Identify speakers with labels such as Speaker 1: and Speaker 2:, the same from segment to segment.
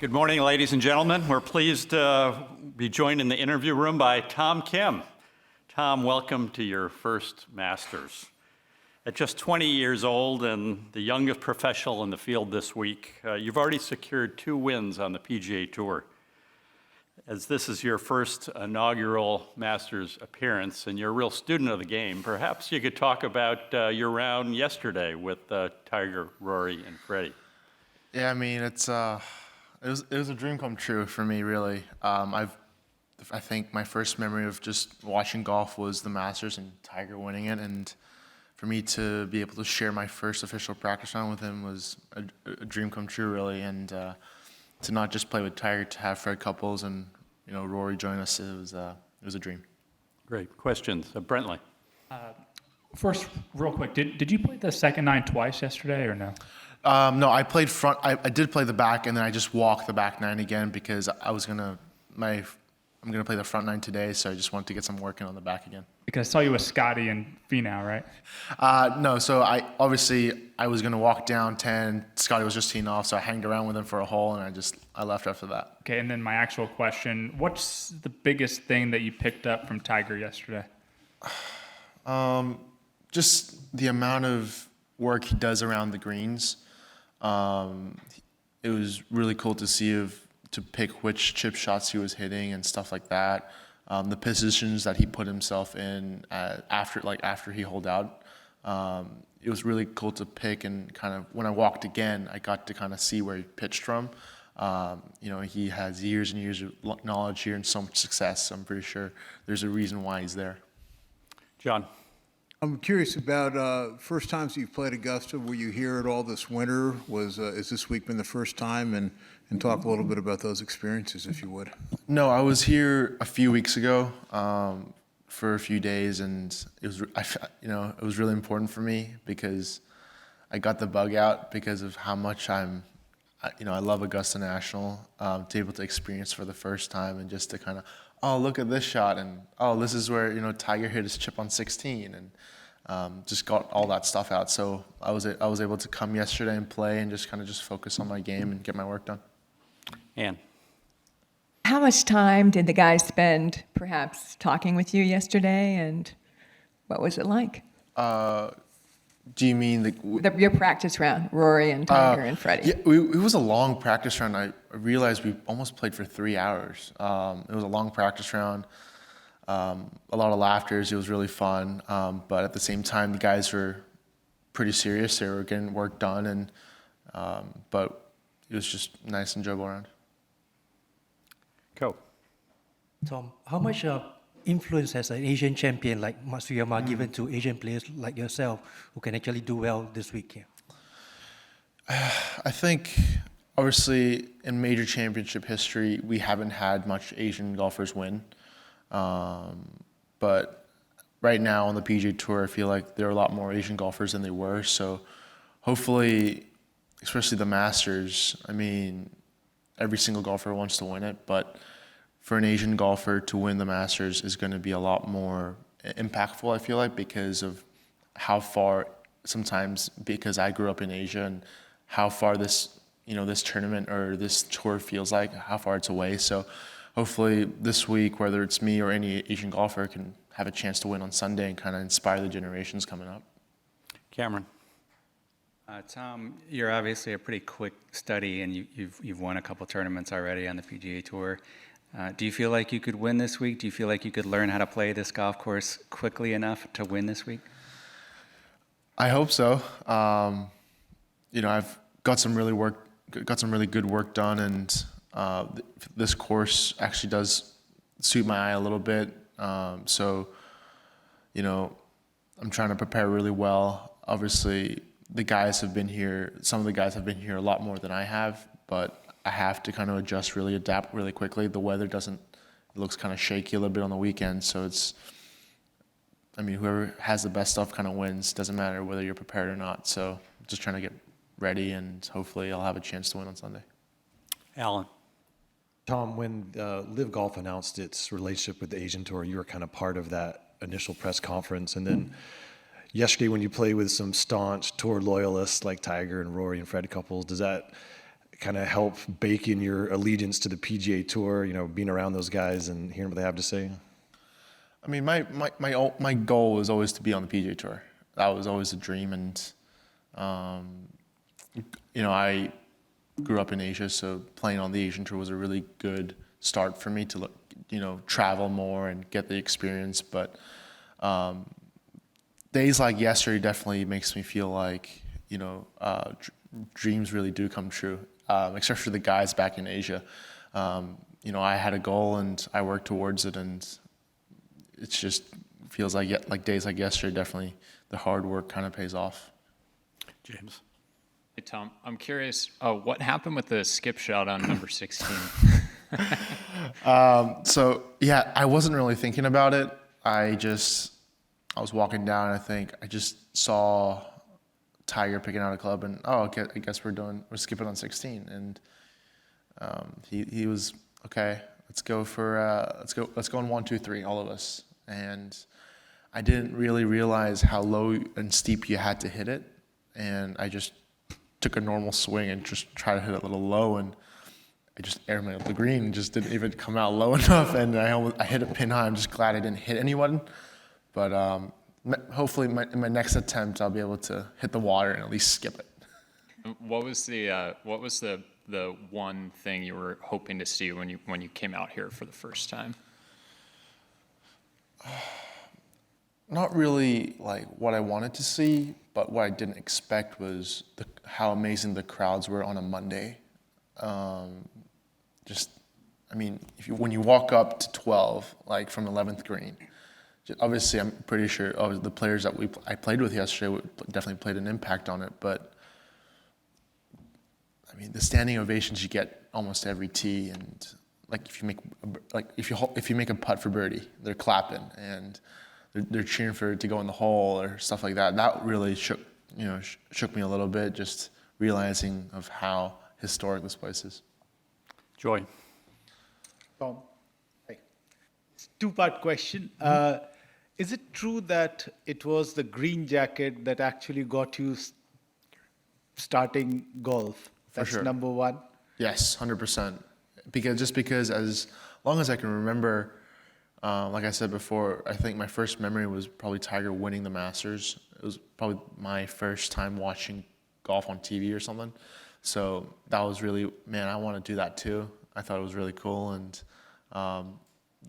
Speaker 1: Good morning, ladies and gentlemen. We're pleased to be joined in the interview room by Tom Kim. Tom, welcome to your first Masters. At just 20 years old and the youngest professional in the field this week, you've already secured 2 wins on the PGA Tour. As this is your first inaugural Masters appearance and you're a real student of the game, perhaps you could talk about your round yesterday with Tiger, Rory, and Freddie.
Speaker 2: Yeah, I mean, it was a dream come true for me, really. I think my first memory of just watching golf was the Masters and Tiger winning it, and for me to be able to share my first official practice round with him was a dream come true, really. And to not just play with Tiger, to have Fred Couples and Rory join us, it was a dream.
Speaker 1: Great questions, Brentley.
Speaker 3: First, real quick, did you play the second 9 twice yesterday or no?
Speaker 2: No, I played front. I did play the back, and then I just walked the back 9 again because I'm gonna play the front 9 today, so I just wanted to get some work in on the back again.
Speaker 3: Because I saw you with Scotty and Finau, right?
Speaker 2: No, so I was gonna walk down 10. Scotty was just teeing off, so I hanged around with him for a hole, and I left after that.
Speaker 3: Okay, and then my actual question: what's the biggest thing that you picked up from Tiger yesterday?
Speaker 2: Just the amount of work he does around the greens. It was really cool to see to pick which chip shots he was hitting and stuff like that. The positions that he put himself in after he holed out. It was really cool to pick, and kind of when I walked again, I got to kind of see where he pitched from. He has years and years of knowledge here and so much success. So I'm pretty sure there's a reason why he's there.
Speaker 1: John.
Speaker 4: I'm curious about first times you've played Augusta. Were you here at all this winter? Is this week been the first time? And talk a little bit about those experiences, if you would.
Speaker 2: No, I was here a few weeks ago for a few days, and it was really important for me because I got the bug out because of how much I love Augusta National. To be able to experience for the first time and just to kind of, oh, look at this shot, and oh, this is where Tiger hit his chip on 16, and just got all that stuff out. So I was able to come yesterday and play and just focus on my game and get my work done.
Speaker 1: Ann.
Speaker 5: How much time did the guys spend perhaps talking with you yesterday, and what was it like?
Speaker 2: Do you mean
Speaker 5: your practice round, Rory and Tiger and Freddie?
Speaker 2: Yeah, it was a long practice round. I realized we almost played for 3 hours. It was a long practice round, a lot of laughters. It was really fun, but at the same time, the guys were pretty serious. They were getting work done, but it was just nice, enjoyable round.
Speaker 1: Go.
Speaker 6: Tom, how much influence has an Asian champion like Matsuyama given to Asian players like yourself who can actually do well this week? Yeah.
Speaker 2: I think, obviously, in major championship history, we haven't had much Asian golfers win. But right now on the PGA Tour, I feel like there are a lot more Asian golfers than they were. So hopefully, especially the Masters, I mean, every single golfer wants to win it, but for an Asian golfer to win the Masters is going to be a lot more impactful, I feel like, because of how far, sometimes because I grew up in Asia and how far this tournament or this tour feels like, how far it's away. So hopefully this week, whether it's me or any Asian golfer, can have a chance to win on Sunday and kind of inspire the generations coming up.
Speaker 1: Cameron.
Speaker 7: Tom, you're obviously a pretty quick study, and you've won a couple tournaments already on the PGA Tour. Do you feel like you could win this week? Do you feel like you could learn how to play this golf course quickly enough to win this week?
Speaker 2: I hope so. I've got some really good work done, and this course actually does suit my eye a little bit. So, I'm trying to prepare really well. Obviously, some of the guys have been here a lot more than I have, but I have to kind of adapt really quickly. The weather it looks kind of shaky a little bit on the weekend, so whoever has the best stuff kind of wins. Doesn't matter whether you're prepared or not. So just trying to get ready, and hopefully I'll have a chance to win on Sunday.
Speaker 1: Alan.
Speaker 8: Tom, when Live Golf announced its relationship with the Asian Tour, you were kind of part of that initial press conference, and then yesterday when you play with some staunch Tour loyalists like Tiger and Rory and Fred Couples, does that kind of help bake in your allegiance to the PGA Tour, being around those guys and hearing what they have to say?
Speaker 2: I mean, my goal was always to be on the PGA Tour. That was always a dream, and I grew up in Asia, so playing on the Asian Tour was a really good start for me to travel more and get the experience. But days like yesterday definitely makes me feel like dreams really do come true, especially the guys back in Asia. I had a goal and I worked towards it, and it just feels like days like yesterday, definitely the hard work kind of pays off.
Speaker 1: James.
Speaker 9: Hey, Tom, I'm curious, what happened with the skip shot on number 16?
Speaker 2: So yeah, I wasn't really thinking about it. I was walking down, and I think I just saw Tiger picking out a club, and okay, I guess we're skipping on 16, and he was okay. Let's go on 1, 2, 3, all of us. And I didn't really realize how low and steep you had to hit it, and I just took a normal swing and just tried to hit it a little low, and I just airmailed the green and just didn't even come out low enough, and I hit it pin high. I'm just glad I didn't hit anyone, but hopefully in my next attempt I'll be able to hit the water and at least skip it.
Speaker 9: What was the one thing you were hoping to see when you came out here for the first time?
Speaker 2: Not really like what I wanted to see, but what I didn't expect was how amazing the crowds were on a Monday. When you walk up to 12, like from 11th green, obviously I'm pretty sure the players that I played with yesterday definitely played an impact on it, but I mean the standing ovations you get almost every tee, and like if you make a putt for birdie, they're clapping and they're cheering for it to go in the hole or stuff like that. That really shook me a little bit, just realizing of how historic this place is.
Speaker 1: Joy.
Speaker 10: Tom, hi. It's a two-part question. Is it true that it was the green jacket that actually got you starting golf? That's
Speaker 2: sure.
Speaker 10: number one.
Speaker 2: Yes, 100%. Because as long as I can remember, like I said before, I think my first memory was probably Tiger winning the Masters. It was probably my first time watching golf on TV or something. So that was really, man, I want to do that too. I thought it was really cool, and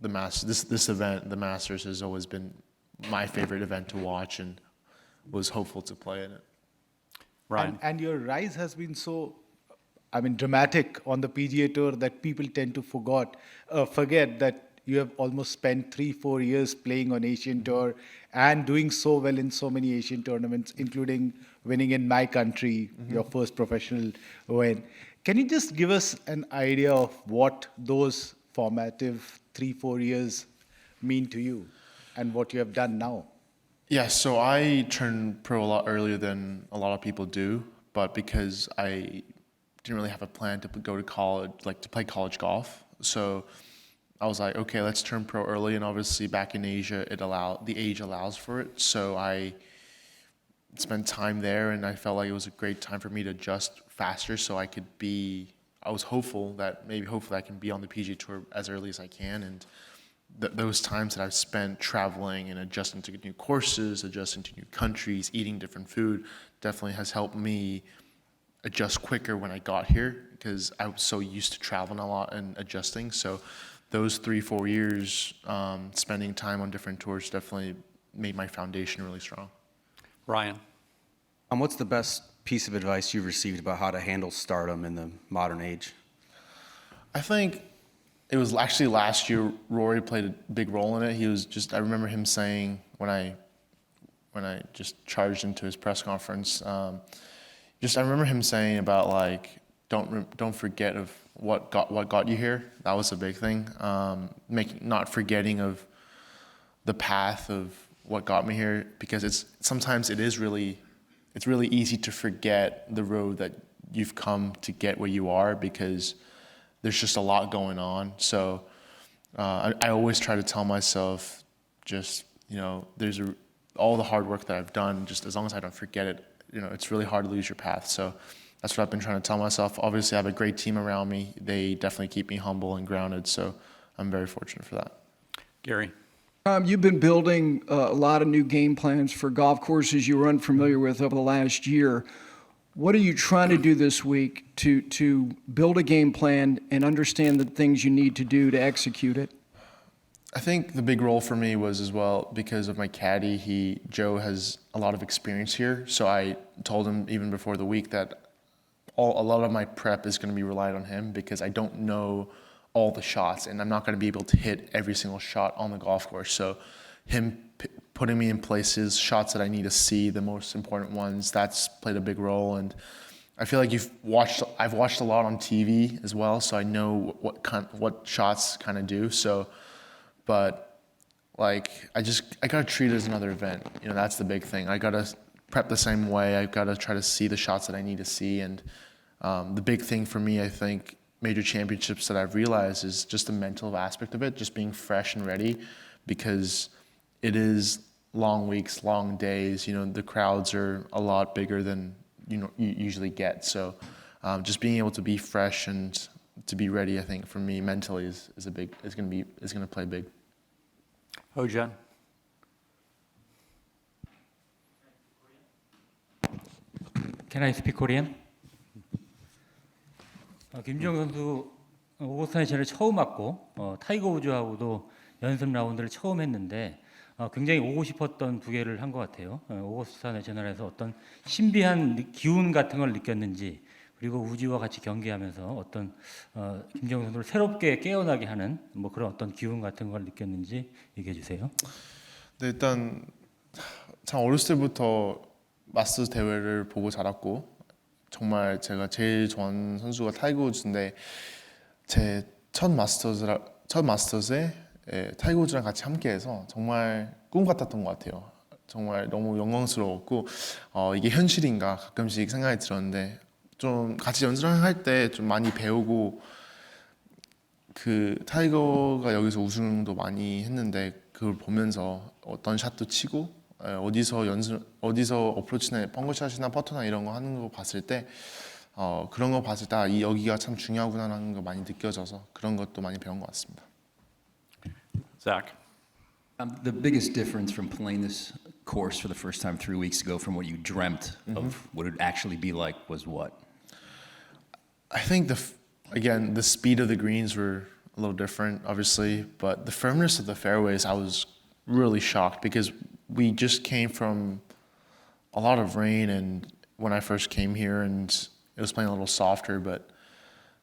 Speaker 2: this event, the Masters, has always been my favorite event to watch, and was hopeful to play in it.
Speaker 1: Ryan.
Speaker 10: And your rise has been so, dramatic on the PGA Tour that people tend to forget that you have almost spent 3-4 years playing on Asian Tour and doing so well in so many Asian tournaments, including winning in my country, your first professional win. Can you just give us an idea of what those formative 3-4 years mean to you and what you have done now?
Speaker 2: Yeah, so I turned pro a lot earlier than a lot of people do, but because I didn't really have a plan to go to college, like to play college golf. So I was like, okay, let's turn pro early, and obviously back in Asia, the age allows for it. So I spent time there, and I felt like it was a great time for me to adjust faster, so I was hopeful that hopefully I can be on the PGA Tour as early as I can, and those times that I've spent traveling and adjusting to new courses, adjusting to new countries, eating different food, definitely has helped me adjust quicker when I got here, because I was so used to traveling a lot and adjusting. So those 3-4 years spending time on different tours definitely made my foundation really strong.
Speaker 1: Ryan.
Speaker 11: What's the best piece of advice you've received about how to handle stardom in the modern age?
Speaker 2: I think it was actually last year, Rory played a big role in it. I remember him saying when I just charged into his press conference, I remember him saying about like, don't forget of what got you here. That was a big thing. Not forgetting of the path of what got me here, because sometimes it's really easy to forget the road that you've come to get where you are, because there's just a lot going on. So I always try to tell myself, all the hard work that I've done, just as long as I don't forget it, it's really hard to lose your path. So that's what I've been trying to tell myself. Obviously, I have a great team around me. They definitely keep me humble and grounded, so I'm very fortunate for that.
Speaker 1: Gary.
Speaker 12: You've been building a lot of new game plans for golf courses you were unfamiliar with over the last year. What are you trying to do this week to build a game plan and understand the things you need to do to execute it?
Speaker 2: I think the big role for me was as well because of my caddy. Joe has a lot of experience here, so I told him even before the week that a lot of my prep is going to be relied on him because I don't know all the shots and I'm not going to be able to hit every single shot on the golf course. So him putting me in places, shots that I need to see, the most important ones, that's played a big role. And I feel like I've watched a lot on TV as well, so I know what shots kind of do. So, but like I gotta treat it as another event. You know, that's the big thing. I gotta prep the same way. I gotta try to see the shots that I need to see. And the big thing for me, I think, major championships that I've realized is just the mental aspect of it, just being fresh and ready, because it is long weeks, long days. You know, the crowds are a lot bigger than you usually get. So just being able to be fresh and to be ready, I think, for me mentally is gonna play big.
Speaker 1: Ho-Jen.
Speaker 13: Can I speak Korean? 김정 선수 오거스타 내셔널을 처음 왔고 타이거 우즈하고도 연습 라운드를 처음 했는데 굉장히 오고 싶었던 두 개를 한 것 같아요. 오거스타 내셔널에서 어떤 신비한 기운 같은 걸 느꼈는지, 그리고 우지와 같이 경기하면서 어떤 김정 선수를 새롭게 깨어나게 하는 뭐 그런 어떤 기운 같은 걸 느꼈는지 얘기해 주세요.
Speaker 2: 네, 일단 참 어렸을 때부터 마스터스 대회를 보고 자랐고, 정말 제가 제일 좋아하는 선수가 타이거 우즈인데 제 첫 마스터즈에 타이거 우즈랑 같이 함께해서 정말 꿈 같았던 것 같아요. 정말 너무 영광스러웠고 이게 현실인가 가끔씩 생각이 들었는데, 좀 같이 연습을 할 때 좀 많이 배우고, 그 타이거가 여기서 우승도 많이 했는데 그걸 보면서 어떤 샷도 치고 어디서 어프로치나 펑크샷이나 퍼터나 이런 거 하는 거 봤을 때 그런 거 봤을 때 여기가 참 중요하구나라는 거 많이 느껴져서 그런 것도 많이 배운 것 같습니다.
Speaker 1: Zach.
Speaker 14: The biggest difference from playing this course for the first time 3 weeks ago from what you dreamt of what it would actually be like was what?
Speaker 2: I think the speed of the greens were a little different, obviously, but the firmness of the fairways, I was really shocked because we just came from a lot of rain, and when I first came here, and it was playing a little softer, but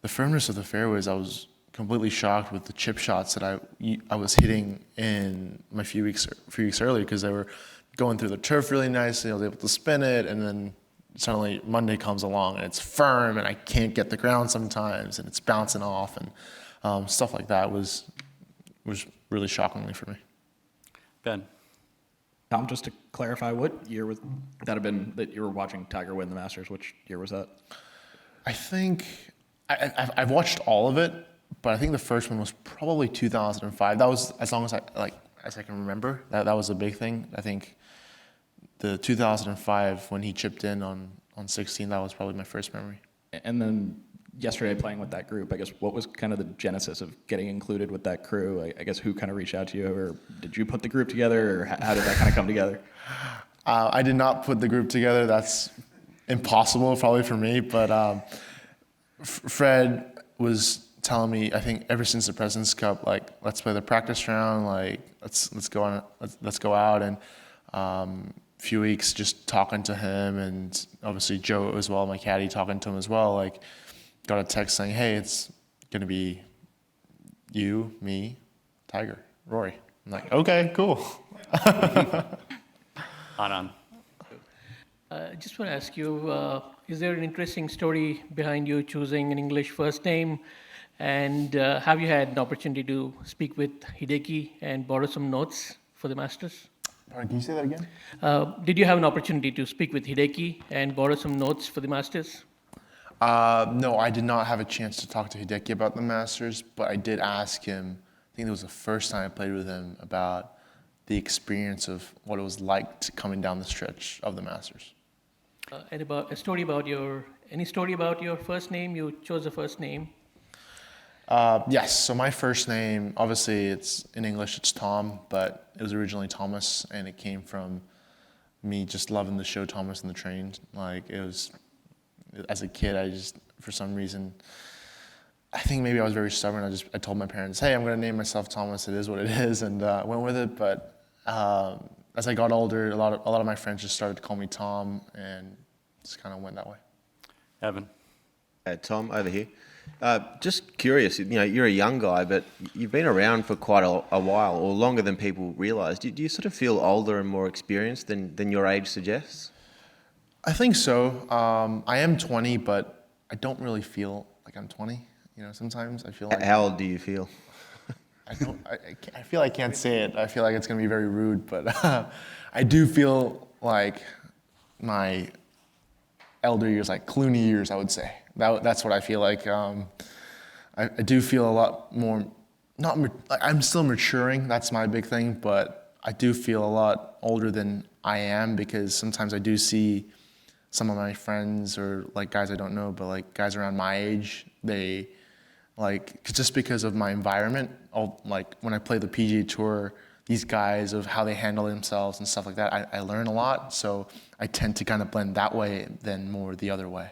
Speaker 2: the firmness of the fairways, I was completely shocked with the chip shots that I was hitting in my few weeks earlier, because they were going through the turf really nicely. I was able to spin it, and then suddenly Monday comes along and it's firm, and I can't get the ground sometimes, and it's bouncing off, and stuff like that was really shockingly for me.
Speaker 1: Ben.
Speaker 15: Tom, just to clarify, what year would that have been that you were watching Tiger win the Masters? Which year was that?
Speaker 2: I think I've watched all of it, but I think the first one was probably 2005. That was, as long as I can remember, that was a big thing. I think the 2005 when he chipped in on 16, that was probably my first memory.
Speaker 15: And then yesterday playing with that group, I guess what was kind of the genesis of getting included with that crew? I guess who kind of reached out to you, or did you put the group together, or how did that kind of come together?
Speaker 2: I did not put the group together. That's impossible probably for me, but Fred was telling me, I think ever since the President's Cup, like, let's play the practice round, like let's go out, and few weeks just talking to him, and obviously Joe as well, my caddy, talking to him as well, like got a text saying, hey, it's gonna be you, me, Tiger, Rory. I'm like, okay, cool.
Speaker 1: Anand.
Speaker 16: I just want to ask you, is there an interesting story behind you choosing an English first name? And have you had an opportunity to speak with Hideki and borrow some notes for the Masters?
Speaker 2: Pardon, can you say that again?
Speaker 16: Did you have an opportunity to speak with Hideki and borrow some notes for the Masters?
Speaker 2: No, I did not have a chance to talk to Hideki about the Masters, but I did ask him, I think it was the first time I played with him, about the experience of what it was like coming down the stretch of the Masters.
Speaker 16: And about any story about your first name? You chose a first name.
Speaker 2: Yes, so my first name, obviously it's in English, it's Tom, but it was originally Thomas, and it came from me just loving the show Thomas and the Train. Like, it was, as a kid, I just, for some reason, I think maybe I was very stubborn. I told my parents, hey, I'm going to name myself Thomas. It is what it is, and went with it. But as I got older, a lot of my friends just started to call me Tom, and just kind of went that way.
Speaker 1: Evan.
Speaker 17: Tom, over here. Just curious, you're a young guy, but you've been around for quite a while, or longer than people realise. Do you sort of feel older and more experienced than your age suggests?
Speaker 2: I think so. I am 20, but I don't really feel like I'm 20. Sometimes I feel like...
Speaker 17: How old do you feel?
Speaker 2: I feel I can't say it. I feel like it's going to be very rude, but I do feel like my elder years, like Clooney years, I would say. That's what I feel like. I do feel a lot more, I'm still maturing, that's my big thing, but I do feel a lot older than I am, because sometimes I do see some of my friends, or like guys I don't know, but like guys around my age, they just because of my environment, like when I play the PGA Tour, these guys, of how they handle themselves and stuff like that, I learn a lot, so I tend to kind of blend that way than more the other way.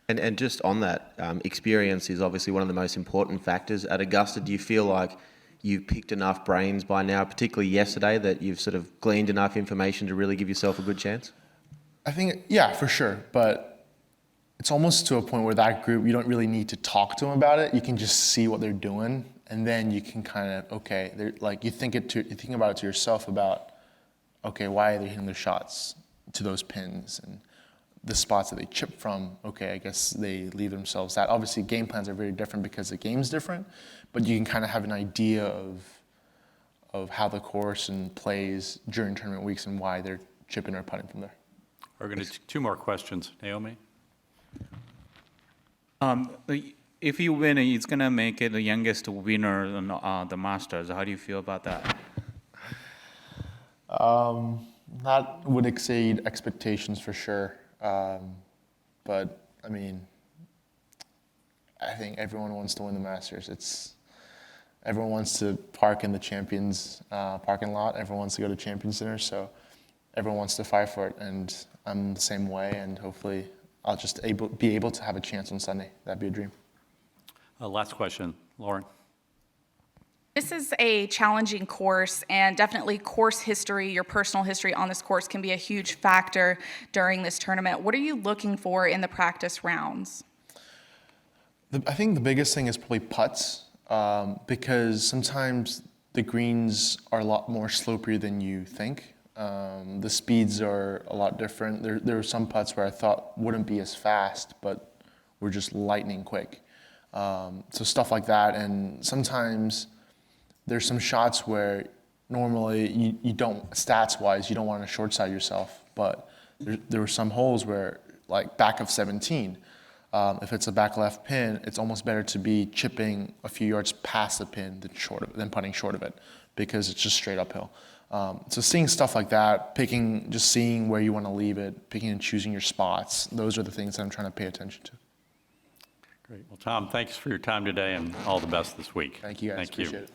Speaker 17: And just on that, experience is obviously one of the most important factors. At Augusta, do you feel like you've picked enough brains by now, particularly yesterday, that you've sort of gleaned enough information to really give yourself a good chance?
Speaker 2: I think, yeah, for sure, but it's almost to a point where that group, you don't really need to talk to them about it. You can just see what they're doing, and then you can kind of, okay, you think about it to yourself about, okay, why are they hitting their shots to those pins, and the spots that they chip from, okay, I guess they leave themselves that. Obviously, game plans are very different because the game's different, but you can kind of have an idea of how the course and plays during tournament weeks and why they're chipping or putting from there.
Speaker 1: We're going to two more questions. Naomi?
Speaker 18: If you win, it's going to make it the youngest winner on the Masters. How do you feel about that?
Speaker 2: That would exceed expectations for sure. But, I mean, I think everyone wants to win the Masters. Everyone wants to park in the Champions parking lot. Everyone wants to go to Champions Dinner, so everyone wants to fight for it, and I'm the same way, and hopefully I'll just be able to have a chance on Sunday. That'd be a dream.
Speaker 1: Last question, Lauren.
Speaker 19: This is a challenging course, and definitely course history, your personal history on this course can be a huge factor during this tournament. What are you looking for in the practice rounds?
Speaker 2: I think the biggest thing is probably putts, because sometimes the greens are a lot more sloppier than you think. The speeds are a lot different. There were some putts where I thought wouldn't be as fast, but were just lightning quick. So stuff like that, and sometimes there's some shots where normally you don't, stats-wise, you don't want to short side yourself, but there were some holes where, like back of 17, if it's a back left pin, it's almost better to be chipping a few yards past the pin than putting short of it, because it's just straight uphill. So seeing stuff like that, just seeing where you want to leave it, picking and choosing your spots, those are the things that I'm trying to pay attention to.
Speaker 1: Great. Well, Tom, thanks for your time today, and all the best this week.
Speaker 2: Thank you, guys.
Speaker 1: Thank you.
Speaker 2: Appreciate it.